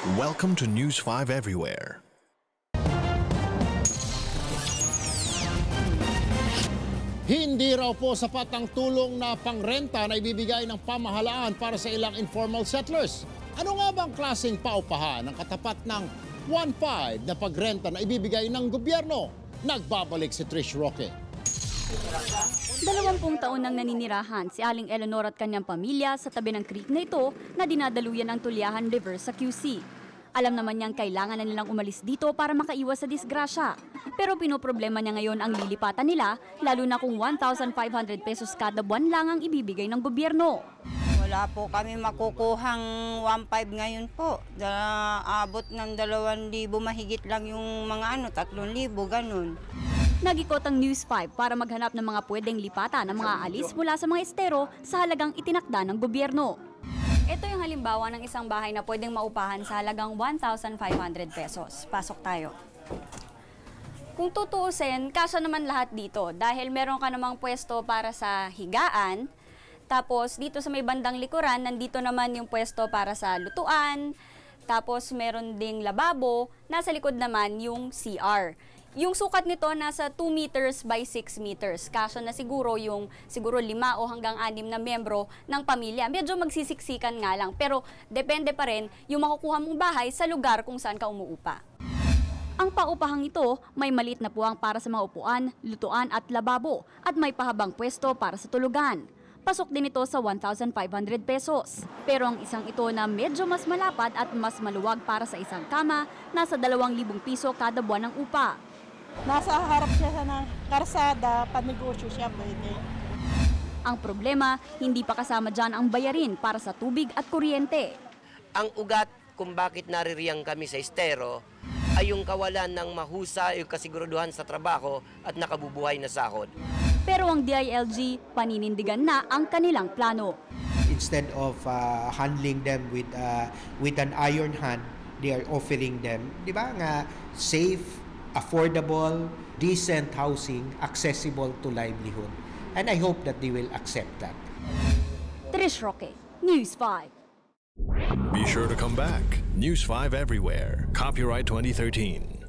Welcome to News 5 Everywhere. Hindi raw po sapat ang tulong na pangrenta na ibibigay ng pamahalaan para sa ilang informal settlers. Ano nga bang klaseng paupahan ang katapat ng 1.5 na pagrenta na ibibigay ng gobyerno? Nagbabalik si Trish Roque. 20 taon nang naninirahan si Aling Eleanor at kanyang pamilya sa tabi ng creek na ito na dinadaluyan ng Tulyahan River sa QC. Alam naman niyang kailangan na nilang umalis dito para makaiwas sa disgrasya. Pero pinoproblema niya ngayon ang lilipatan nila, lalo na kung 1,500 pesos kada buwan lang ang ibibigay ng gobyerno. Wala po kami makukuhang 1.5 ngayon po. Abot ng 2,000 mahigit lang yung mga 3,000 ganun. Nag-ikot ang News 5 para maghanap ng mga pwedeng lipatan ng mga alis mula sa mga estero sa halagang itinakda ng gobyerno. Ito yung halimbawa ng isang bahay na pwedeng maupahan sa halagang 1,500 pesos. Pasok tayo. Kung tutuusin, kasya naman lahat dito dahil meron ka namang pwesto para sa higaan. Tapos dito sa may bandang likuran, nandito naman yung pwesto para sa lutuan. Tapos meron ding lababo. Nasa likod naman yung CR. Yung sukat nito nasa 2 meters by 6 meters. Kasya na siguro yung 5 o hanggang 6 na membro ng pamilya. Medyo magsisiksikan nga lang. Pero depende pa rin yung makukuha mong bahay sa lugar kung saan ka umuupa. Ang paupahang ito may maliit na puwang para sa mga upuan, lutuan at lababo at may pahabang pwesto para sa tulugan. Pasok din ito sa 1,500 pesos. Pero ang isang ito na medyo mas malapad at mas maluwag para sa isang kama, nasa 2,000 piso kada buwan ng upa. Nasa harap siya ng karsada, panegosyo siya pwede. Ang problema, hindi pa kasama dyan ang bayarin para sa tubig at kuryente. Ang ugat kung bakit naririyang kami sa estero ay yung kawalan ng mahusay o kasiguraduhan sa trabaho at nakabubuhay na sahod. Pero ang DILG, paninindigan na ang kanilang plano. Instead of handling them with an iron hand, they are offering them, di ba nga, safe, affordable, decent housing, accessible to livelihood. And I hope that they will accept that. Trish Roque, News 5. Be sure to come back. News 5 Everywhere. Copyright 2013.